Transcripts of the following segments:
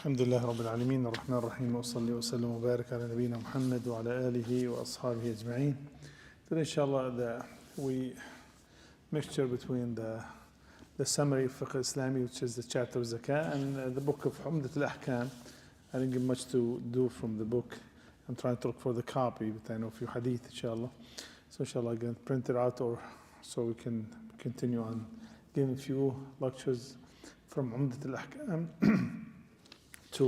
الحمد لله رب العالمين الرحمن الرحيم وأصلي وسلم وبارك على نبينا محمد وعلى آله وأصحابه أجمعين. Today inshallah we mixture between the summary of Fiqh Islami, which is the chapter of Zakah, and the book of Umdat al-Ahkam. I didn't get much to do from the book. I'm trying to look for the copy, but I know a few hadith inshallah. So inshallah I can print it out or so we can continue on giving a few lectures from Umdat al-Ahkam to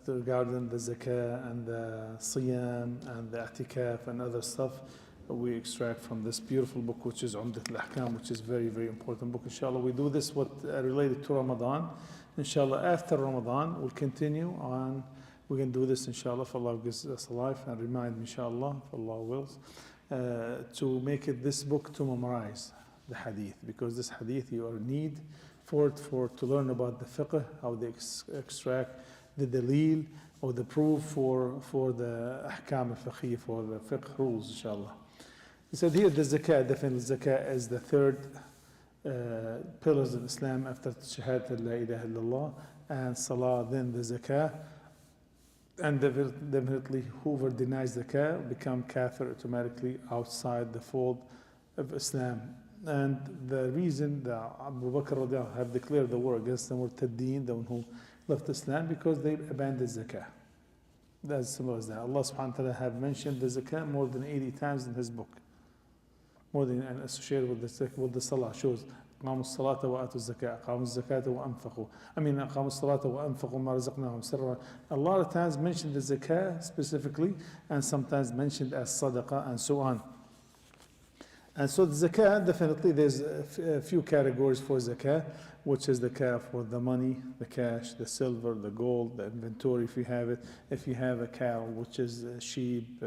regarding the zakah and the siyam and the i'tikaf and other stuff we extract from this beautiful book, which is Umdat al-Ahkam, which is very, very important book. Inshallah, we do this related to Ramadan. Inshallah, after Ramadan, we'll continue on. We can do this, inshallah, if Allah gives us a life, and remind me, inshallah, if Allah wills, to make it this book to memorize the hadith, because this hadith you need to learn about the fiqh, how they extract the dalil or the proof for the ahkam al-fiqhiyya, for the fiqh rules, inshallah. He said here the zakah, definitely zakah is the third pillars of Islam after shahadat la ilaha illallah and salah, then the zakah. And definitely whoever denies zakah become kafir automatically outside the fold of Islam. And the reason that Abu Bakr radiallahu have declared the war against the murtaddeen, the one who left Islam, because they abandoned zakah. That's simple as that. Allah subhanahu wa ta'ala have mentioned the zakah more than 80 times in his book. More than and associated with the salah shows قاموا الصلاة وآتوا الزكاة قاموا الزكاة وأنفقوا قاموا الصلاة وأنفقوا ما رزقناهم سرا. A lot of times mentioned the zakah specifically, and sometimes mentioned as sadaqah and so on. And so the zakah, definitely there's a few categories for zakah, which is the zakah for the money, the cash, the silver, the gold, the inventory if you have it. If you have a cow, which is sheep,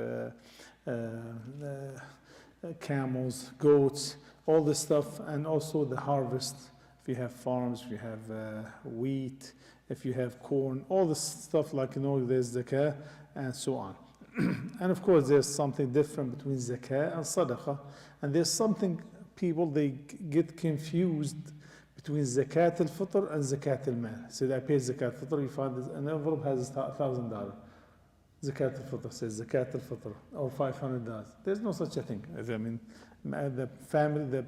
camels, goats, all this stuff, and also the harvest. If you have farms, if you have wheat, if you have corn, all this stuff, like there's zakah and so on. And of course there's something different between zakah and sadaqah, and there's something people they get confused between zakat al-fitr and zakat al-mal. So I pay zakat al-fitr, you find an envelope has $1,000. Zakat al-fitr says zakat al-fitr, or $500. There's no such a thing. I mean, the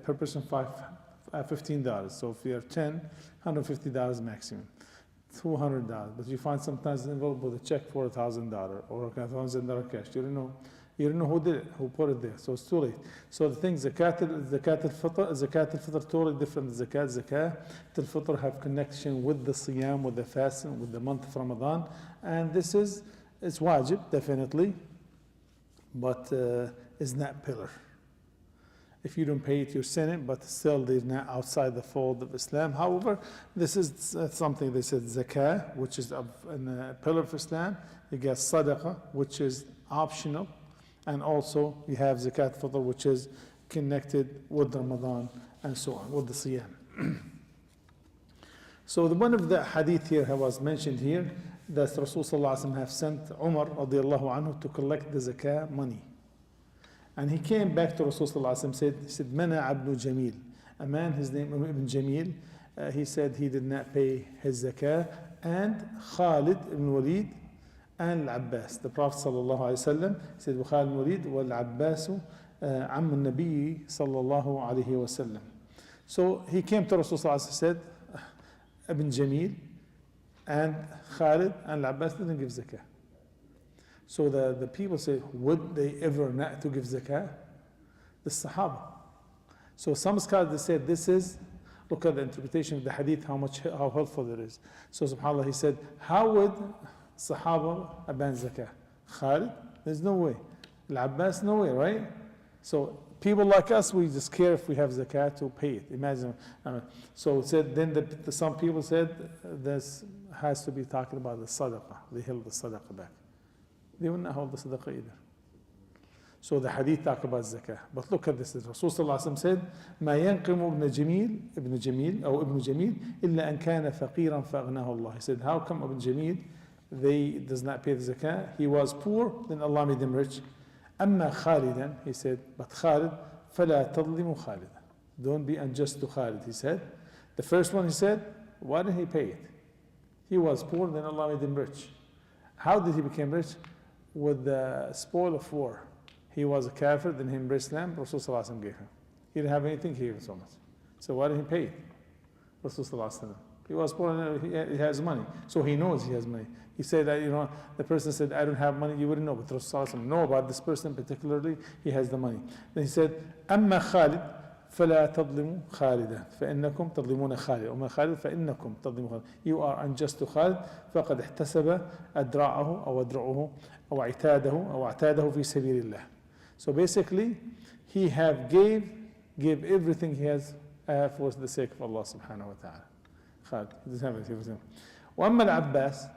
per person $15. So if you have 10, $150 maximum. $200, but you find sometimes an envelope with a check for $1,000 or $1,000 cash. You don't know who did it, who put it there. So it's too late. So the thing, zakat al-fitr totally different than zakat. Zakat al-fitr have connection with the siyam, with the fasting, with the month of Ramadan, and it's wajib definitely, but it's not pillar. If you don't pay it, you're sinning, but still they're not outside the fold of Islam. However, this is something they said zakah, which is a pillar of Islam. You get sadaqah, which is optional, and also you have zakat fitr, which is connected with Ramadan and so on, with the siyam. So one of the hadith here was mentioned here that Rasulullah have sent Umar radiallahu anhu to collect the zakah money. And he came back to Rasulullah and said, Mana ibn Jamil. A man, his name Ibn Jamil, he said he did not pay his zakah, and Khalid ibn Walid and Al-Abbas. The Prophet sallallahu alayhi wa sallam said, Khalid ibn Walid wal-Abbasu عم النبي صلى الله عليه وسلم. So he came to Rasulullah and said, Ibn Jamil and Khalid and Al-Abbas didn't give zakah. So the people say, would they ever not to give zakah? The Sahaba. So some scholars they said this is, look at the interpretation of the hadith, how helpful it is. So subhanAllah, he said, how would Sahaba abandon zakah? Khalid? There's no way. Al-Abbas? No way, right? So people like us, we just care if we have zakah to pay it. Imagine. So it said, then some people said this has to be talking about the sadaqah. They held the sadaqah back. They would not hold the sadaqah either. So the hadith talk about zakah. But look at this. Rasulullah said, ما ينقم ابن جميل إلا أن كان فقيرا فأغناه الله. He said, how come Ibn Jamil, they does not pay the zakah? He was poor, then Allah made him rich. أما خالدا, he said, but Khalid, فلا تظلموا خالدا. Don't be unjust to Khalid, he said. The first one he said, why didn't he pay it? He was poor, then Allah made him rich. How did he become rich? With the spoil of war. He was a kafir, then he embraced Islam, Rasulullah ﷺ gave him. He didn't have anything, he gave him so much. So why did he pay it? Rasulullah ﷺ. He was poor and he has money. So he knows he has money. He said that, the person said, I don't have money, you wouldn't know. But Rasulullah ﷺ know about this person particularly, he has the money. Then he said, أما خالد فلا تظلموا خالدا فإنكم تظلمون خالد وما خالد فإنكم تظلمون خالد. You are unjust to Khalid فقد احتسب أدرعه أو أدرعه أو اعتاده في سبيل الله. So basically, he gave everything he has for the sake of Allah subhanahu wa ta'ala. Khalid, he doesn't have anything. وأما العباس,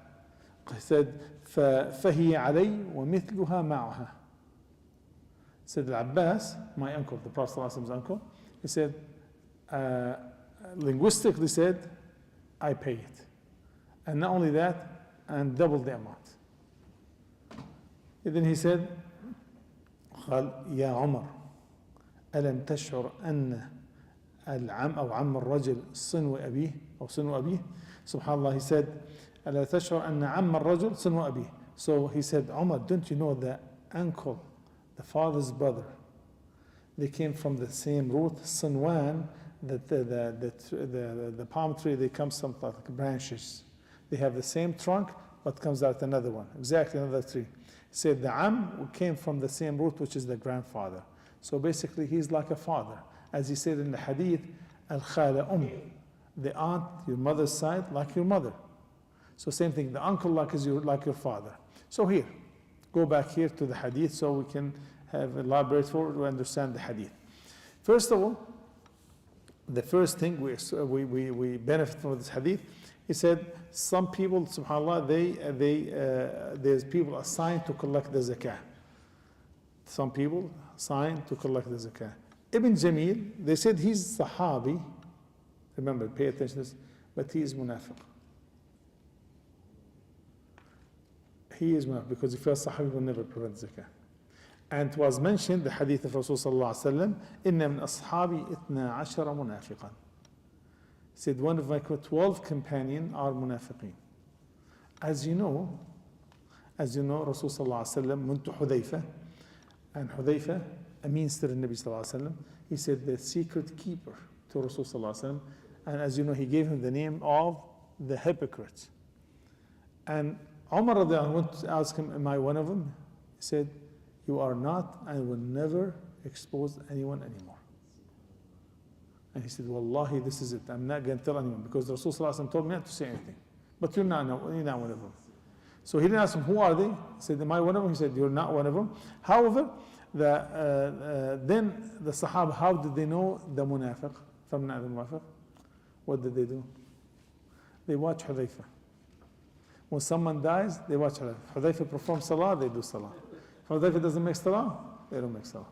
he said, فهي علي ومثلها معها. Said Al-Abbas, my uncle, the Prophet ﷺ's uncle, he said, linguistically said, I pay it. And not only that, and double the amount. And then he said, قال يا عمر ألم تشعر أن العم أو عم الرجل صنو أبيه أو صنو أبيه. SubhanAllah, he said, ألا تشعر أن عم الرجل صنو أبيه. So he said, Umar, don't you know that uncle, the father's brother, they came from the same root, Sinwan, the palm tree, they come some like branches. They have the same trunk, but comes out another one, exactly another tree. He said the Am came from the same root, which is the grandfather. So basically, he's like a father. As he said in the hadith, Al-Khala the aunt, your mother's side, like your mother. So same thing, the uncle like your father. So here, go back here to the hadith so we can have elaborate forward to understand the hadith. First of all, the first thing we benefit from this hadith, he said some people, subhanAllah, there's people assigned to collect the zakah. Some people assigned to collect the zakah. Ibn Jamil, they said he's Sahabi. Remember, pay attention to this, but he is munafiq. He is munafiq because if he was Sahabi, he will never prevent zakah. And it was mentioned, the hadith of Rasulullah sallallahu alaihi wasallam, إِنَّ مِنْ أَصْحَابِ 12 مُنَافِقًا. Said one of my 12 companions are munafiqeen. As you know, Rasulullah sallallahu alaihi wasallam went to Hudayfa, and Hudayfa, a minister in Nabi sallallahu alaihi wasallam, he said the secret keeper to Rasulullah sallallahu alaihi wasallam, and as you know, he gave him the name of the hypocrite. And Umar radiallahu anhu went to ask him, am I one of them? He said, you are not, and will never expose anyone anymore. And he said, Wallahi, this is it. I'm not going to tell anyone because the Rasul told me not to say anything. But you're not one of them. So he didn't ask him, who are they? He said, am I one of them? He said, you're not one of them. However, then the Sahaba, how did they know the munafiq? فَمْنَعَ the munafiq? What did they do? They watch Hudayfa. When someone dies, they watch Hudayfa. Hudayfa performs salah, they do salah. If Hudayfa doesn't make salah, they don't make salah.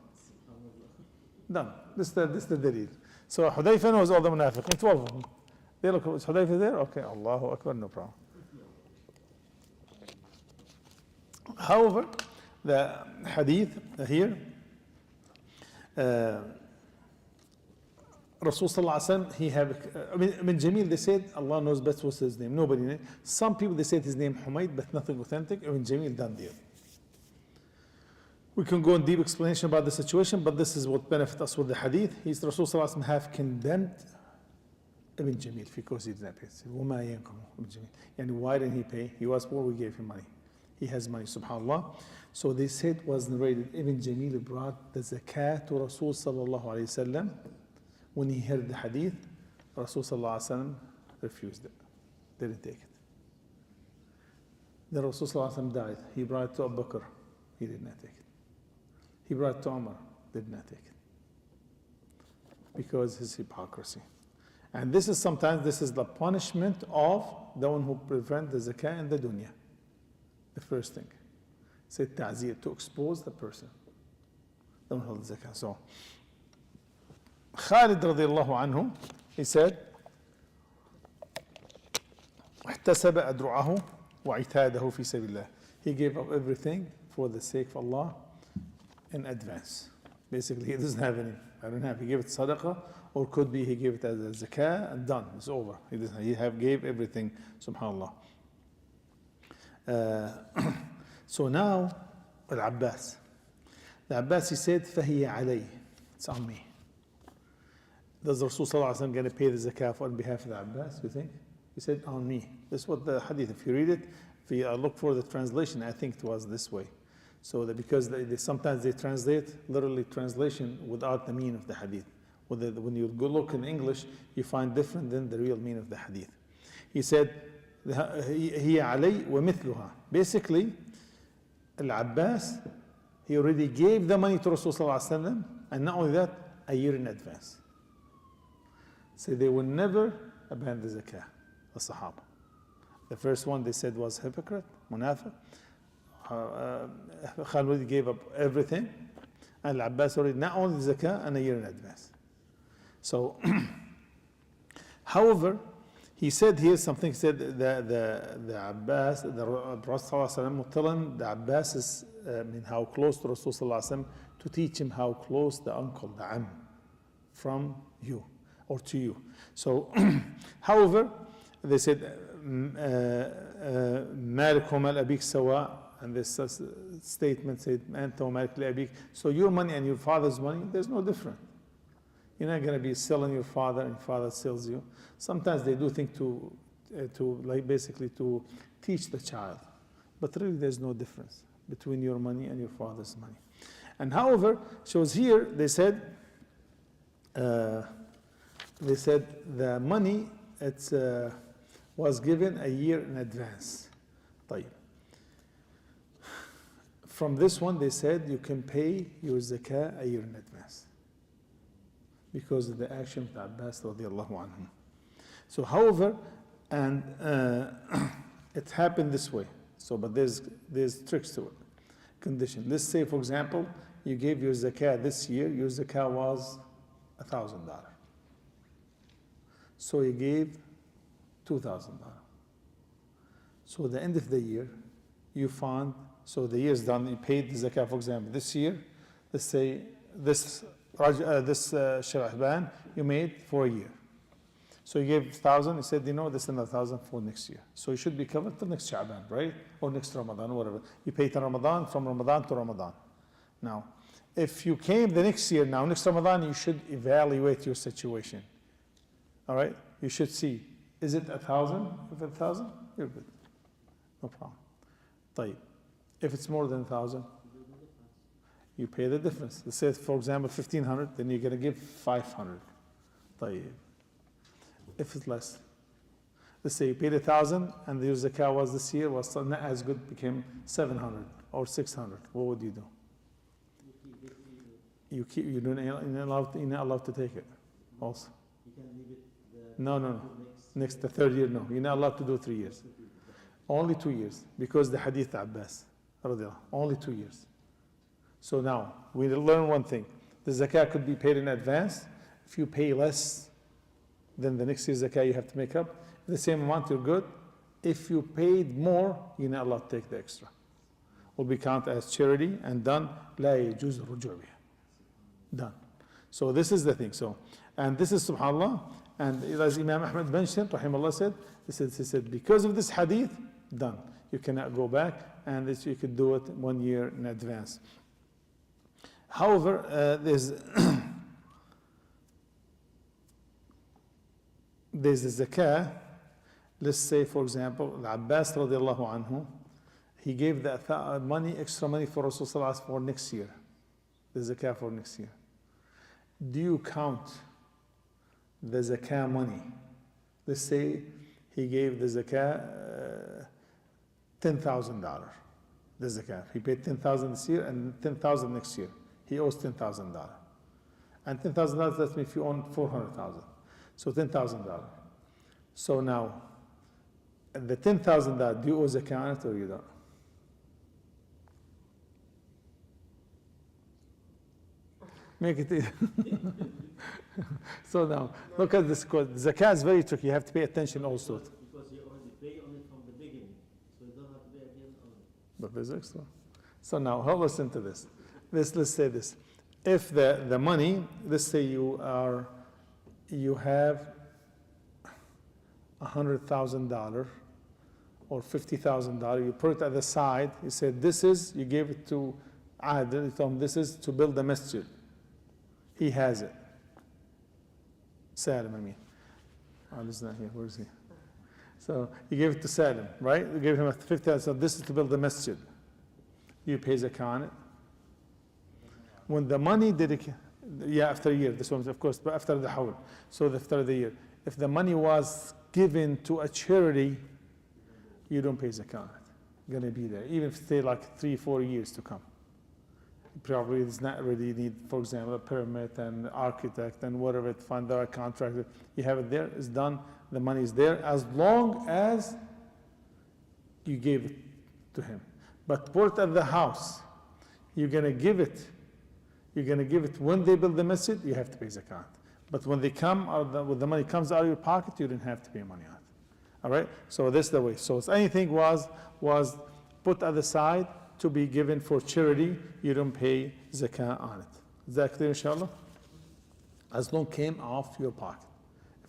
Done. This is the dalil. So Hudayfa knows all the munafiqeen, 12 of them. They look, is Hudayfa there? Okay, Allahu Akbar, no problem. However, the hadith here, Rasul sallallahu alaihi wasallam, he have, Ibn Jamil, they said, Allah knows best what's his name. Nobody knows. Some people, they said his name Humayd, but nothing authentic. Ibn Jamil done deal. We can go in deep explanation about the situation, but this is what benefits us with the hadith. He's Rasul sallallahu alaihi wasallam have condemned Ibn Jamil because he didn't pay. وَمَا يَنْكُمُ Ibn Jamil. And why didn't he pay? He was poor, we gave him money. He has money, subhanAllah. So they said was narrated, Ibn Jamil brought the zakat to Rasul sallallahu alayhi wasallam. When he heard the hadith, Rasul sallallahu alayhi wasallam refused it. Didn't take it. The Rasul sallallahu alayhi wasallam died. He brought it to Abu Bakr. He did not take it. He brought it to Umar. Did not take it. Because his hypocrisy. And this is the punishment of the one who prevent the zakah in the dunya. The first thing. Said ta'zir, to expose the person. Don't hold the zakah. So, Khalid radiallahu anhu, he said, احتسب أدرعه وعتاده في سبيل الله. He gave up everything for the sake of Allah in advance. Basically, he doesn't have any. I don't have. He gave it sadaqah, or could be he gave it as a zakah and done. It's over. He gave everything, subhanAllah. So now, Al-Abbas. The Abbas, he said, فَهِيَ عَلَيْهِ. It's on me. Does the Rasul sallallahu alaihi wasallam going to pay the zakah on behalf of the Abbas, you think? He said, on me. This is what the hadith, if you read it, if you look for the translation, I think it was this way. So that because sometimes they translate literally translation without the meaning of the hadith. When you go look in English, you find different than the real meaning of the hadith. He said, هي علي ومثلها. Basically, Al-Abbas, he already gave the money to Rasul sallallahu alaihi wasallam, and not only that, a year in advance. So they will never abandon the zakah, the Sahaba. The first one they said was hypocrite, munafiq. Khalid gave up everything, and Al-Abbas already not only the zakah and a year in advance. So, however, he said here something. He said the Abbas, the Prophet will tell him the Abbas is how close to Rasul to teach him how close the uncle, the am, from you or to you. So, however, they said مالك ومال أبيك سواء, and this statement said أنت ومالك لأبيك. So your money and your father's money, there's no difference. You're not going to be selling your father and your father sells you. Sometimes they do think to like basically to teach the child, but really there's no difference between your money and your father's money. And however, shows here they said the money was given a year in advance. طيب. From this one they said you can pay your zakah a year in advance, because of the action of the Abbas radiallahu anhum. So however, and it happened this way. So, but there's tricks to it. Condition. Let's say, for example, you gave your zakah this year, your zakah was $1,000. So you gave $2,000. So at the end of the year, you found, so the year is done, you paid the zakah, for example, this year, let's say this Sha'ban you made for a year. So you gave 1,000, you said, this is another 1,000 for next year. So you should be covered till next Sha'ban, right? Or next Ramadan, or whatever. You pay to Ramadan, from Ramadan to Ramadan. Now, if you came the next year, now next Ramadan, you should evaluate your situation. All right? You should see, is it 1,000? If it's 1,000, you're good. No problem. طيب. If it's more than 1,000, you pay the difference. Let's say, for example, 1,500, then you're going to give 500. طيب. If it's less, let's say you paid 1,000 and the zakah was this year was not as good, became 700 or 600. What would you do? You're not allowed to take it. Also, you can leave it. No. Next, the third year, no. You're not allowed to do 3 years. Only 2 years, because the hadith Abbas, only 2 years. So now we learn one thing: the zakah could be paid in advance. If you pay less, then the next year's zakah you have to make up. If the same amount, you're good. If you paid more, you're not allowed to take the extra. Will be counted as charity and done. لا يجوز الرجوع بها. Done. So this is the thing. So, and this is subhanallah. And as Imam Ahmad mentioned, rahimahullah said, he said, because of this hadith, done. You cannot go back, and this, you could do it 1 year in advance. However, there's the zakah. Let's say, for example, Abbas radiallahu anhu, he gave the money, extra money for Rasulullah for next year, the zakah for next year. Do you count the zakah money? Let's say he gave the zakah $10,000. The zakah. He paid $10,000 this year and $10,000 next year. He owes $10,000. And $10,000, that means if you own $400,000. So $10,000. So now, the $10,000, do you owe zakah on it or you don't? Make it easy. So now, look at this quote. Zakah is very tricky. You have to pay attention also. Because you already pay on it from the beginning. So you don't have to pay again on it. But there's extra. So now, listen to this. Let's say this. if the money, let's say you have $100,000 or $50,000, you put it at the side, you said you gave it to Adil, you told him this is to build a masjid. He has it. Salim, I mean. Adil's not here, where is he? So you gave it to Salim, right? You gave him a 50,000, so this is to build the masjid. You pay zakah on it. When the money after a year, this one, of course, but after the hawl. So after the year. If the money was given to a charity, you don't pay zakah on it. Going to be there, even if it stay like 3-4 years to come. Probably it's not really need, for example, a permit and architect and whatever, find the right contractor. You have it there, it's done, the money is there, as long as you gave it to him. But put it at the house, you're going to give it when they build the masjid, you have to pay zakat. But when they come, when the money comes out of your pocket, you didn't have to pay money on it. All right? So this is the way. So if anything was put at the side to be given for charity, you don't pay zakah on it. Is that clear, inshallah? As long as it came off your pocket.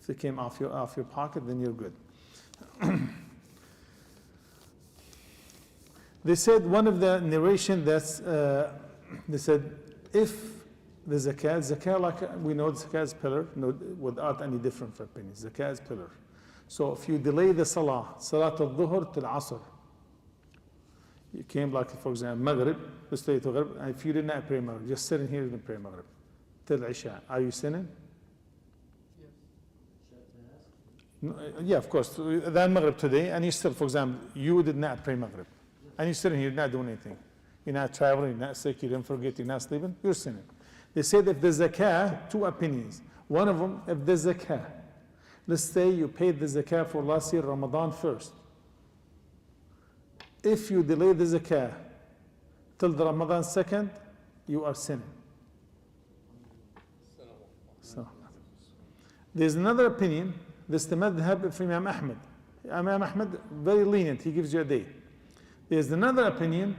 If it came off your pocket, then you're good. They said, one of the narration that's, they said, if the zakah, like we know zakah is pillar, no, without any different opinions. Zakah is pillar. So if you delay the salat al-dhuhr till asr, you came like, for example, Maghrib, let's say to Maghrib, and if you did not pray Maghrib, just sitting here and pray Maghrib till Isha, are you sinning? Yes. No, yeah, of course. Then Maghrib today, and you still, for example, you did not pray Maghrib, and you're sitting here, you're not doing anything. You're not traveling, you're not sick, you didn't forget, you're not sleeping, you're sinning. They said if the zakah, 2 opinions. One of them, if the zakah, let's say you paid the zakah for last year, Ramadan first. If you delay the zakah till the Ramadan second, you are sinning. So, there's another opinion, this is the madhab of Imam Ahmad. Imam Ahmad, very lenient, he gives you a day. There's another opinion,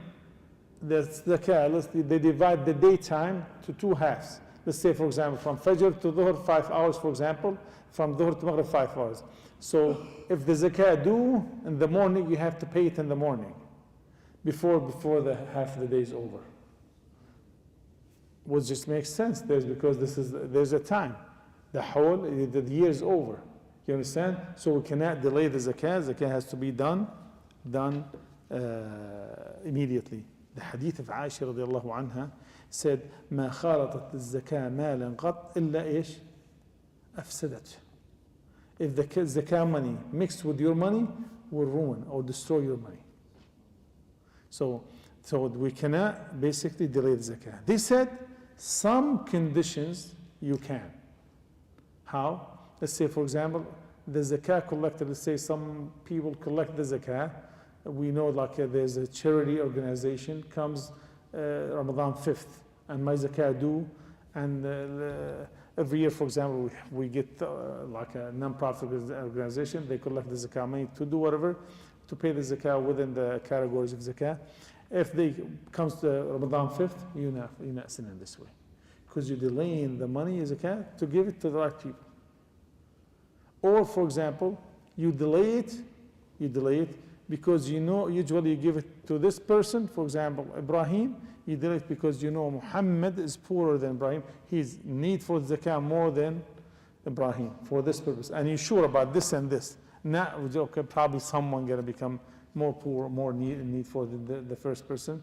that's zakah, they divide the daytime to 2 halves. Let's say, for example, from Fajr to Dhuhr, 5 hours, for example, from Dhuhr to Maghrib, 5 hours. So if the zakah due in the morning, you have to pay it in the morning, before the half of the day is over. Which just makes sense, because there's a time. The whole, the year is over. You understand? So we cannot delay the zakah. Zakah has to be done immediately. The hadith of Aisha radiallahu anha said, ما خالطت الزكاة مالا قط إلا إيش أفسدت. If the zakah money mixed with your money, will ruin or destroy your money. So we cannot basically delay the zakah. They said some conditions you can. How? Let's say, for example, the zakah collector, let's say some people collect the zakah. We know like there's a charity organization comes Ramadan 5th and my zakah due, and every year, for example, we get like a non-profit organization, they collect the zakah money to do whatever, to pay the zakah within the categories of zakah. If they comes to Ramadan 5th, you're not sinning this way, because you're delaying the money zakah to give it to the right people. Or, for example, you delay it because usually you give it to this person, for example, Ibrahim, you delay it because Muhammad is poorer than Ibrahim. He's need for zakah more than Ibrahim for this purpose. And you're sure about this and this. Not, okay, probably someone going to become more poor, more need for the first person.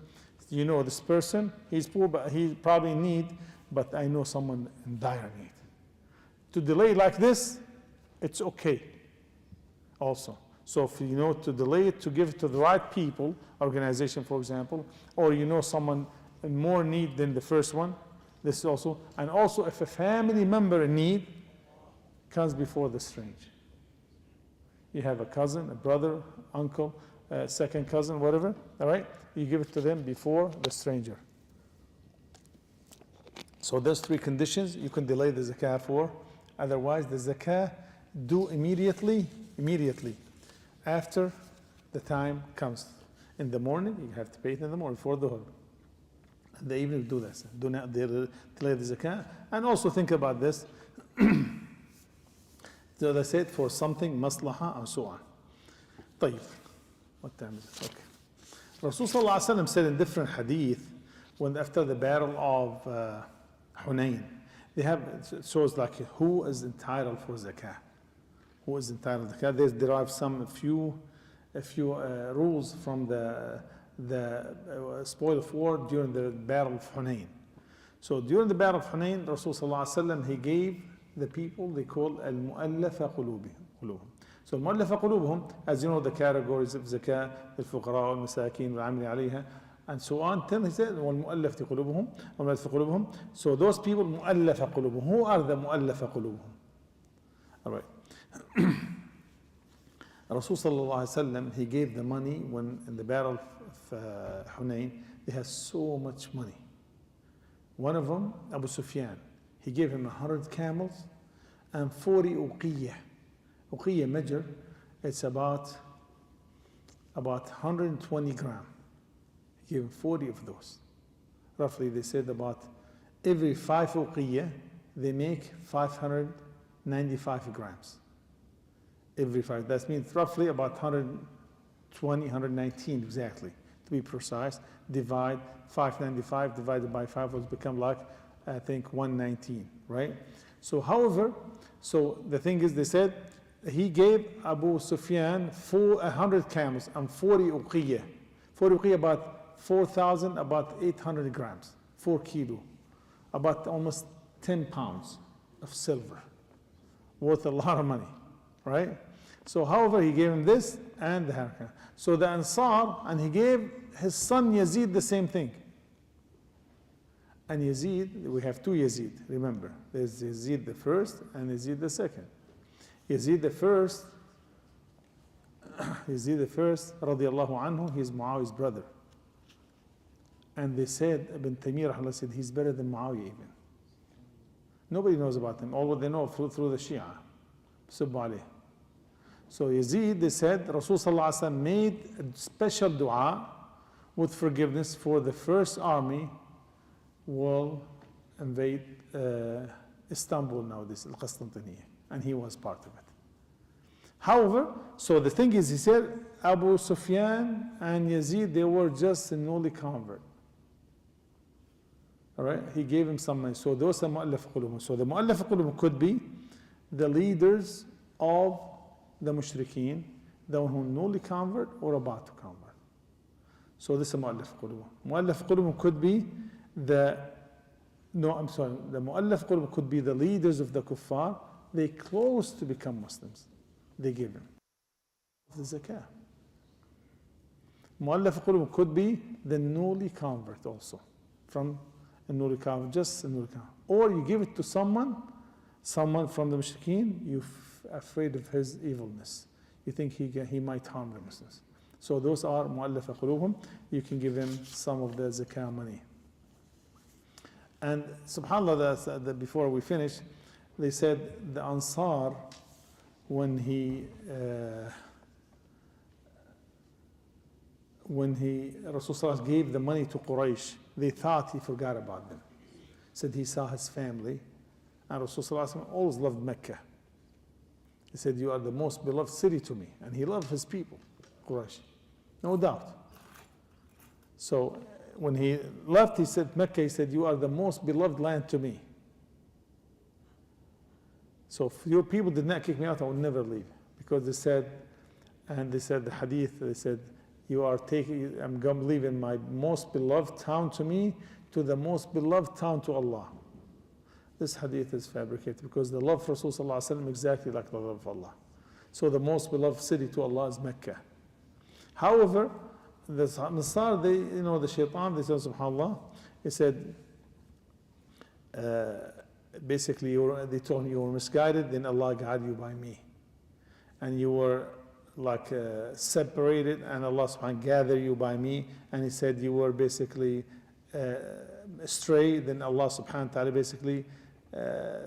This person, he's poor, but he probably need, but I know someone in dire need. To delay like this, it's okay also. So if to delay it, to give it to the right people, organization, for example, or someone in more need than the first one, this is also, and also if a family member in need comes before the stranger. You have a cousin, a brother, uncle, second cousin, whatever, all right? You give it to them before the stranger. So those 3 conditions you can delay the zakah for. Otherwise, the zakah due immediately. After the time comes. In the morning, you have to pay it in the morning, before the dhuhr. They even do this. Do not delay the zakah. And also think about this. So they said for something maslaha and so on. طيب. What time is it? Okay. Rasul sallallahu alaihi wasallam said in different hadith, when after the battle of Hunayn, they have, it shows like who is entitled for zakah. Who is entitled to zakah. They derive a few rules from the spoil of war during the battle of Hunayn. So during the battle of Hunayn, Rasul sallallahu alaihi wasallam, he gave the people they call al-mu'allafa qulubuhum. So al-mu'allafa qulubuhum, as you know, the categories of zakah, al-fuqara, al-masakin, al-amili alayha, and so on. Then he said, وَالْمُؤَلَّفَةِ قُلُوبُهُمْ وَالْمُؤَلَّفَةِ قُلُوبُهُمْ. So those people, مُؤَلَّفَ قُلُوبُهُم. Who are the مُؤَلَّفَ قُلُوبُهُم? All right. Rasul sallallahu alaihi wasallam, he gave the money when in the battle of Hunayn, they had so much money. One of them, Abu Sufyan, he gave him 100 camels and 40 uqiyah. Uqiyah measure, it's about 120 grams. He gave him 40 of those. Roughly, they said about every 5 uqiyah, they make 595 grams. Every 5. That means roughly about 120, 119 exactly, to be precise. Divide 595 divided by 5 will become like, I think, 119, right? So, however, so the thing is, they said he gave Abu Sufyan 100 camels and 40 uqiyah. 40 uqiyah about 4,000, about 800 grams, 4 kilo, about almost 10 pounds of silver, worth a lot of money, right? So, however, he gave him this and the haraka. So the Ansar, and he gave his son Yazid the same thing. And Yazid, we have two Yazid, remember. There's Yazid the first and Yazid the second. Yazid the first, radiallahu anhu, he's Muawiyah's brother. And they said, Ibn Taymiyyah said, he's better than Muawiyah even. Nobody knows about him. All what they know through the Shia. Subbu alayh. So Yazid, they said, Rasul sallallahu alaihi wasallam made a special dua with forgiveness for the first army will invade Istanbul nowadays, Al-Qastantiniya, and he was part of it. However, so the thing is, he said, Abu Sufyan and Yazid, they were just a newly convert. All right, he gave him some money. So those are mu'allaf qulubum. So the mu'allaf qulubum could be the leaders of the mushrikeen, the one who newly convert or about to convert. So this is mu'allaf qulubum. Mu'allaf qulubum could be the mu'allaf qulubum could be the leaders of the kuffar. They close to become Muslims. They give them the zakah. Mu'allaf qulubum could be the newly convert also, from a newly convert, just a newly convert. Or you give it to someone from the mushrikeen, you're afraid of his evilness. You think he might harm the Muslims. So those are mu'allafa qulubhum. You can give him some of the zakah money. And subhanAllah, before we finish, they said the Ansar, when Rasulullah gave the money to Quraysh, they thought he forgot about them. Said he saw his family, and Rasulullah always loved Mecca. He said, you are the most beloved city to me. And he loved his people, Quraysh, no doubt. So when he left, he said, Mecca, he said, you are the most beloved land to me. So if your people did not kick me out, I would never leave. Because they said the hadith, they said, I'm going to leave in my most beloved town to me, to the most beloved town to Allah. This hadith is fabricated because the love for Rasulullah is exactly like the love of Allah. So the most beloved city to Allah is Mecca. However, the Nasar, the shaitan, they said, subhanAllah, he said, basically, they told him you were misguided, then Allah guided you by me. And you were like separated, and Allah subhanahu gathered you by me. And he said you were basically astray, then Allah subhanahu wa ta'ala basically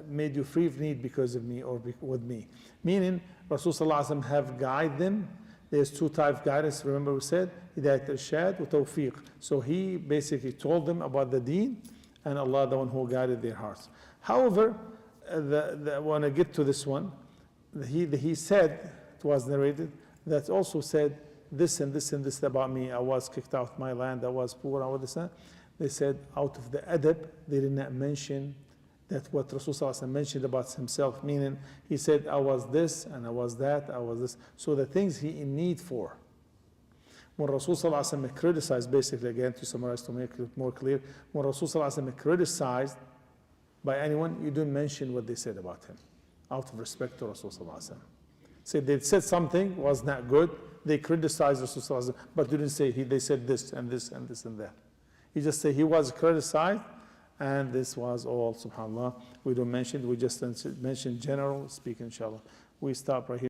made you free of need because of me or with me. Meaning, Rasulullah have guided them There's two types of guidance. Remember we said, Hidayat Irshad wa Tawfiq. So he basically told them about the deen, and Allah, the one who guided their hearts. However, when I get to this one, he said, it was narrated, that also said this and this and this about me. I was kicked out of my land, I was poor, I was this. They said out of the adab, they did not mention that what Rasulullah mentioned about himself, meaning he said, I was this and I was that, I was this. So the things he in need for. When Rasulullah criticized, basically again to summarize, to make it more clear, when Rasulullah criticized by anyone, you don't mention what they said about him, out of respect to Rasulullah. Say they said something was not good, they criticized Rasulullah, but didn't say they said this and this and this and that. You just say he was criticized, and this was all, subhanAllah. We don't mention, we just mention general speaking, inshallah. We stop right here.